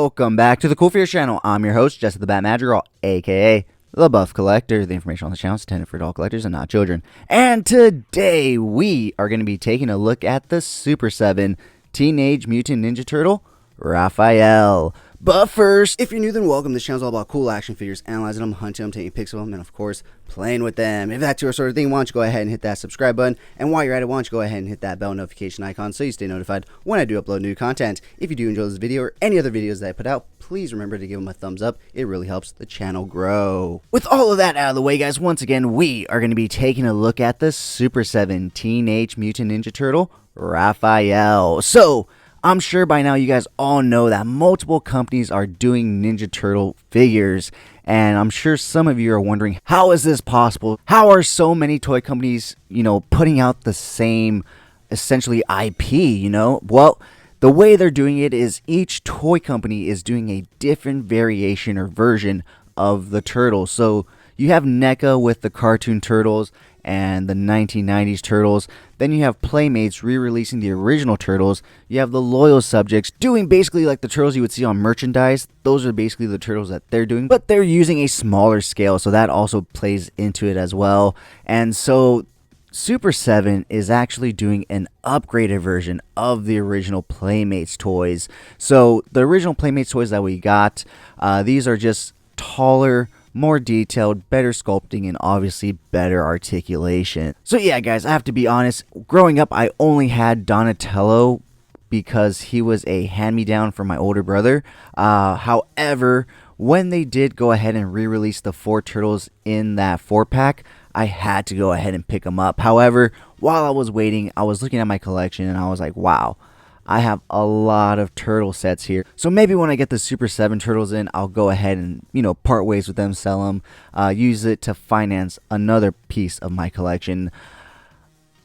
Welcome back to the CoolFigurez channel. I'm your host, Jesse the Bat Madrigal, aka the Buff Collector. The information on the channel is intended for adult collectors and not children. And today we are going to be taking a look at the Super 7 Teenage Mutant Ninja Turtle, Raphael. But first, if you're new, then welcome. This channel is all about cool action figures, analyzing them, hunting them, taking pics of them, and of course, playing with them. If that's your sort of thing, why don't you go ahead and hit that subscribe button? And while you're at it, why don't you go ahead and hit that bell notification icon so you stay notified when I do upload new content. If you do enjoy this video or any other videos that I put out, please remember to give them a thumbs up. It really helps the channel grow. With all of that out of the way, guys, once again, we are going to be taking a look at the Super 7 Teenage Mutant Ninja Turtle, Raphael. So, I'm sure by now you guys all know that multiple companies are doing Ninja Turtle figures, and I'm sure some of you are wondering, how is this possible? How are so many toy companies, putting out the same, essentially, IP, Well, the way they're doing it is each toy company is doing a different variation or version of the turtle. So you have NECA with the cartoon turtles and the 1990s turtles. Then you have Playmates re-releasing the original turtles. You have the Loyal Subjects doing basically like the turtles you would see on merchandise. Those are basically the turtles that they're doing, but they're using a smaller scale, so that also plays into it as well. And so Super 7 is actually doing an upgraded version of the original Playmates toys. So the original Playmates toys that we got, these are just taller, more detailed, better sculpting, and obviously better articulation. So yeah, guys, I have to be honest, growing up I only had Donatello because he was a hand-me-down from my older brother. However, when they did go ahead and re-release the 4 turtles in that 4-pack, I had to go ahead and pick them up. However, while I was waiting, I was looking at my collection and I was like, wow, I have a lot of turtle sets here. So maybe when I get the Super 7 turtles in, I'll go ahead and, part ways with them, sell them, use it to finance another piece of my collection.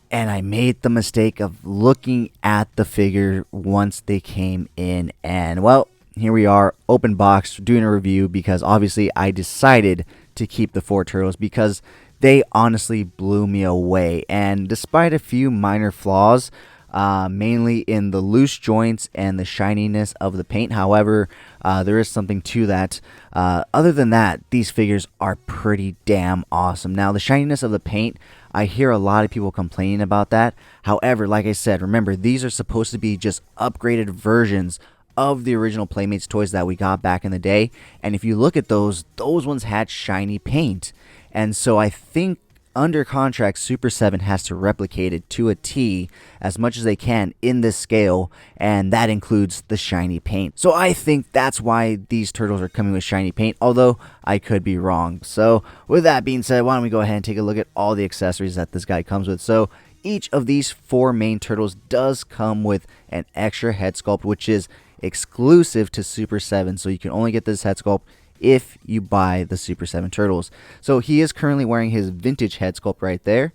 And I made the mistake of looking at the figure once they came in. And, well, here we are, open box, doing a review because obviously I decided to keep the 4 turtles because they honestly blew me away. And despite a few minor flaws, mainly in the loose joints and the shininess of the paint. However, there is something to that. Other than that, these figures are pretty damn awesome. Now, the shininess of the paint, I hear a lot of people complaining about that. However, like I said, remember, these are supposed to be just upgraded versions of the original Playmates toys that we got back in the day. And if you look at those ones had shiny paint. And so I think under contract, Super 7 has to replicate it to a T as much as they can in this scale, and that includes the shiny paint. So I think that's why these turtles are coming with shiny paint, although I could be wrong. So with that being said, why don't we go ahead and take a look at all the accessories that this guy comes with. So each of these 4 main turtles does come with an extra head sculpt, which is exclusive to Super 7, so you can only get this head sculpt if you buy the Super 7 turtles. So he is currently wearing his vintage head sculpt right there,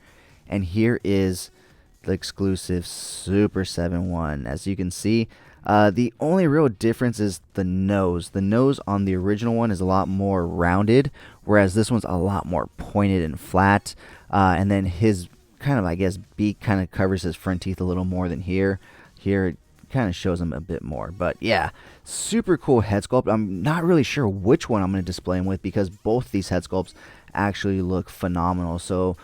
and here is the exclusive Super 7 one. As you can see, the only real difference is the nose. The nose on the original one is a lot more rounded, whereas this one's a lot more pointed and flat. And then his kind of, I guess, beak kind of covers his front teeth a little more than here. Here it kind of shows him a bit more. But yeah, super cool head sculpt. I'm not really sure which one I'm going to display him with because both these head sculpts actually look phenomenal. So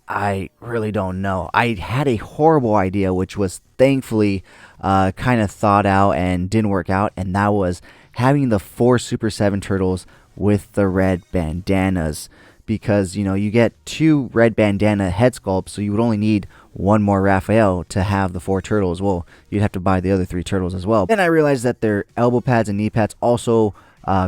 I really don't know. I had a horrible idea, which was thankfully kind of thought out and didn't work out, and that was having the 4 Super 7 turtles with the red bandanas. Because, you get 2 red bandana head sculpts, so you would only need 1 more Raphael to have the 4 turtles. Well, you'd have to buy the other 3 turtles as well. Then I realized that their elbow pads and knee pads also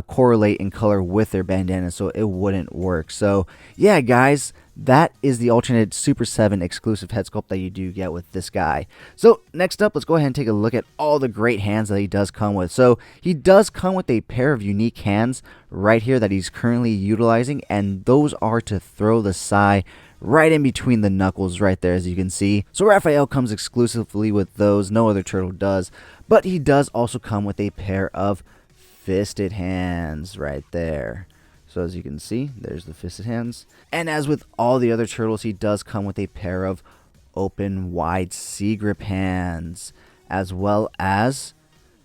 correlate in color with their bandana, so it wouldn't work. So, yeah, guys, that is the alternate Super 7 exclusive head sculpt that you do get with this guy. So next up, let's go ahead and take a look at all the great hands that he does come with. So he does come with a pair of unique hands right here that he's currently utilizing, and those are to throw the sai right in between the knuckles right there, as you can see. So Raphael comes exclusively with those. No other turtle does. But he does also come with a pair of fisted hands right there. So as you can see, there's the fisted hands. And as with all the other turtles, he does come with a pair of open, wide C-grip hands, as well as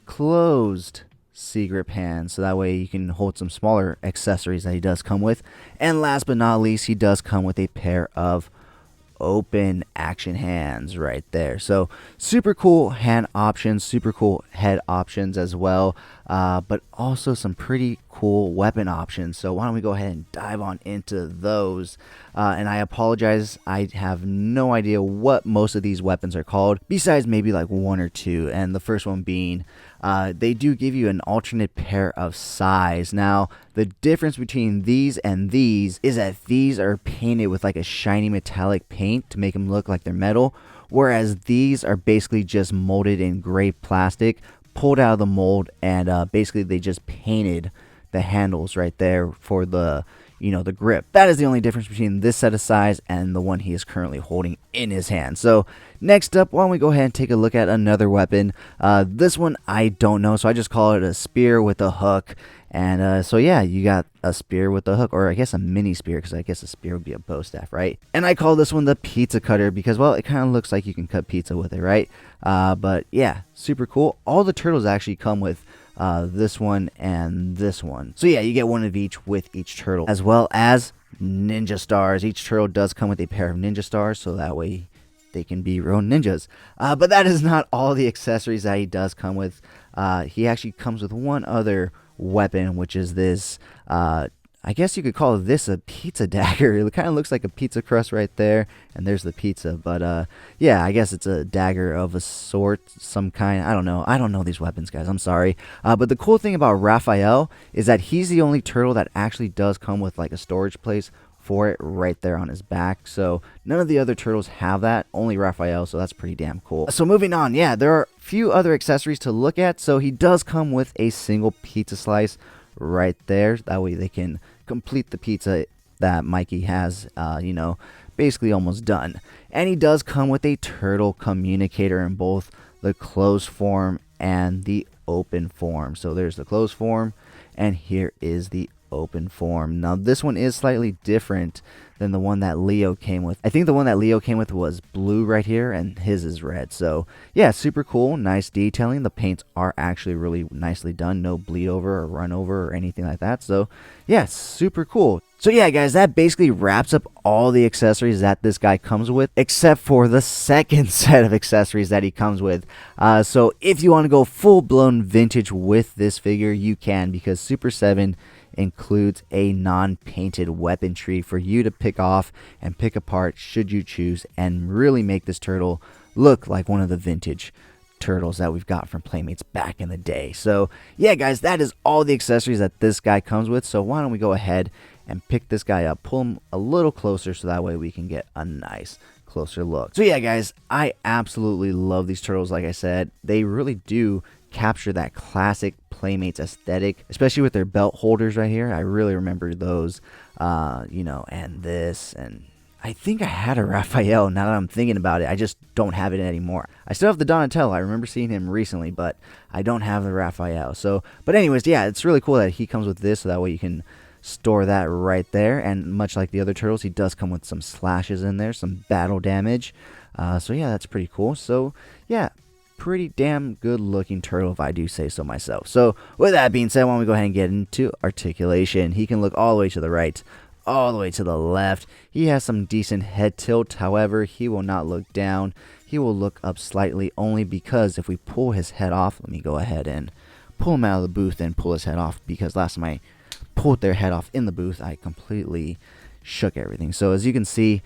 closed C-grip hands, so that way you can hold some smaller accessories that he does come with. And last but not least, he does come with a pair of open action hands right there. So super cool hand options, super cool head options as well, but also some pretty cool weapon options. So why don't we go ahead and dive on into those. And I apologize, I have no idea what most of these weapons are called, besides maybe like one or two. And the first one being, they do give you an alternate pair of size. Now, the difference between these and these is that these are painted with like a shiny metallic paint to make them look like they're metal, whereas these are basically just molded in gray plastic, pulled out of the mold, and basically they just painted the handles right there for the, the grip. That is the only difference between this set of size and the one he is currently holding in his hand. So next up, why don't we go ahead and take a look at another weapon. This one I don't know, so I just call it a spear with a hook. And so yeah, you got a spear with a hook, or I guess a mini spear, because I guess a spear would be a bow staff, right? And I call this one the pizza cutter because, well, it kind of looks like you can cut pizza with it, right? But yeah, super cool. All the turtles actually come with this one and this one. So yeah, you get one of each with each turtle, as well as ninja stars. Each turtle does come with a pair of ninja stars, so that way they can be real ninjas. But that is not all the accessories that he does come with. He actually comes with one other weapon, which is this, I guess you could call this a pizza dagger. It kind of looks like a pizza crust right there, and there's the pizza. But yeah, I guess it's a dagger of a sort, some kind. I don't know these weapons, guys. I'm sorry. But the cool thing about Raphael is that he's the only turtle that actually does come with like a storage place for it right there on his back. So none of the other turtles have that, only Raphael, so that's pretty damn cool. So moving on, yeah, there are a few other accessories to look at. So he does come with a single pizza slice right there. That way they can complete the pizza that Mikey has, basically almost done. And he does come with a turtle communicator in both the closed form and the open form. So there's the closed form, and here is the open form. Now this one is slightly different than the one that Leo came with. I think the one that Leo came with was blue right here, and his is red. So yeah, super cool, nice detailing. The paints are actually really nicely done, no bleed over or run over or anything like that. So yeah, super cool. So yeah, guys, that basically wraps up all the accessories that this guy comes with, except for the second set of accessories that he comes with. So if you want to go full-blown vintage with this figure, you can, because Super 7 includes a non-painted weapon tree for you to pick off and pick apart should you choose, and really make this turtle look like one of the vintage turtles that we've got from Playmates back in the day. So yeah, guys, that is all the accessories that this guy comes with. So why don't we go ahead and pick this guy up, pull him a little closer so that way we can get a nice closer look. So yeah, guys, I absolutely love these turtles. Like I said, they really do capture that classic Playmates aesthetic, especially with their belt holders right here. I really remember those, and this, and I think I had a Raphael. Now that I'm thinking about it, I just don't have it anymore. I still have the Donatello. I remember seeing him recently, but I don't have the Raphael. So, but anyways, yeah, it's really cool that he comes with this, so that way you can store that right there. And much like the other turtles, he does come with some slashes in there, some battle damage. So yeah, that's pretty cool. So yeah, pretty damn good looking turtle, if I do say so myself. So with that being said, why don't we go ahead and get into articulation. He can look all the way to the right, all the way to the left. He has some decent head tilt. However, he will not look down. He will look up slightly, only because if we pull his head off, let me go ahead and pull him out of the booth and pull his head off, because last time I pulled their head off in the booth, I completely shook everything. So as you can see,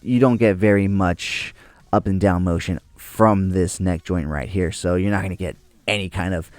you don't get very much up and down motion from this neck joint right here. So you're not going to get any kind of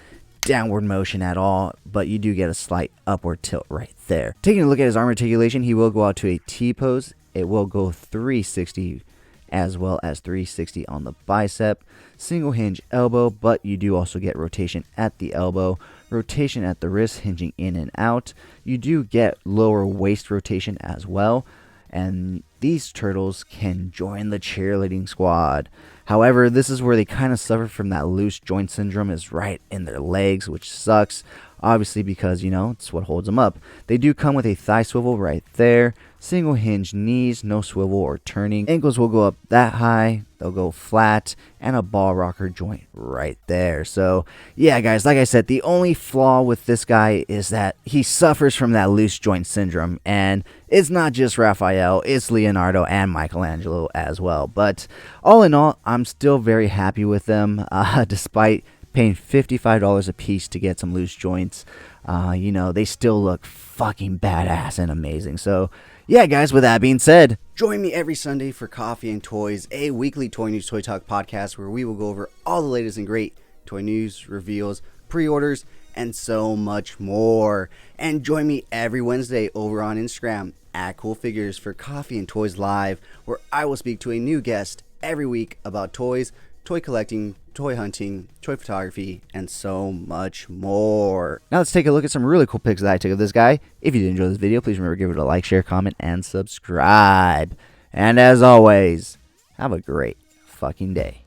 downward motion at all, but you do get a slight upward tilt right there. Taking a look at his arm articulation, he will go out to a T-pose. It will go 360 as well as 360 on the bicep. Single hinge elbow, but you do also get rotation at the elbow, rotation at the wrist, hinging in and out. You do get lower waist rotation as well, and these turtles can join the cheerleading squad. However, this is where they kind of suffer from that loose joint syndrome, is right in their legs, which sucks. obviously because, it's what holds them up. They do come with a thigh swivel right there, single hinge knees, no swivel or turning. Ankles will go up that high, they'll go flat, and a ball rocker joint right there. So yeah, guys, like I said, the only flaw with this guy is that he suffers from that loose joint syndrome, and it's not just Raphael, it's Leonardo and Michelangelo as well. But all in all, I'm still very happy with them, despite paying $55 a piece to get some loose joints. They still look fucking badass and amazing. So yeah, guys, with that being said, join me every Sunday for Coffee and Toys, a weekly Toy News Toy Talk podcast where we will go over all the latest and great toy news, reveals, pre-orders, and so much more. And join me every Wednesday over on Instagram at CoolFigurez for Coffee and Toys Live, where I will speak to a new guest every week about toys, toy collecting, toy hunting, toy photography, and so much more. Now let's take a look at some really cool pics that I took of this guy. If you did enjoy this video, please remember to give it a like, share, comment, and subscribe. And as always, have a great fucking day.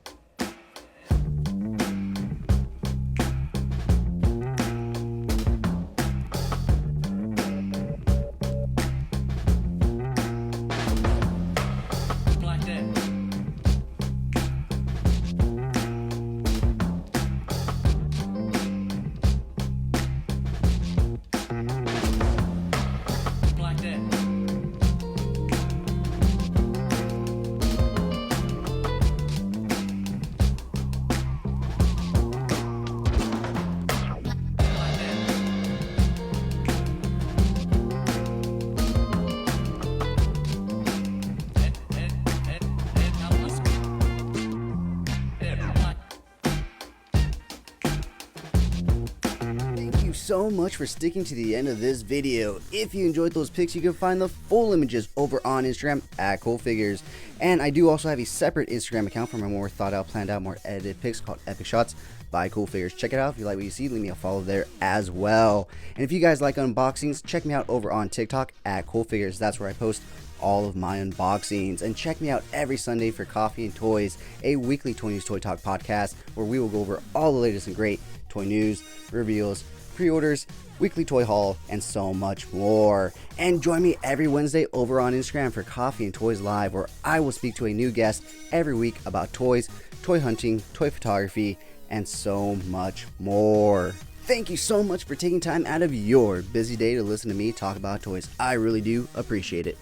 So much for sticking to the end of this video. If you enjoyed those pics, you can find the full images over on Instagram at CoolFigurez. And I do also have a separate Instagram account for my more thought out, planned out, more edited pics called Epic Shots by CoolFigurez. Check it out. If you like what you see, leave me a follow there as well. And if you guys like unboxings, check me out over on TikTok at CoolFigurez. That's where I post all of my unboxings. And check me out every Sunday for Coffee and Toys, a weekly Toy News Toy Talk podcast where we will go over all the latest and great toy news, reveals, pre-orders, weekly toy haul, and so much more. And join me every Wednesday over on Instagram for Coffee and Toys Live, where I will speak to a new guest every week about toys, toy hunting, toy photography, and so much more. Thank you so much for taking time out of your busy day to listen to me talk about toys. I really do appreciate it.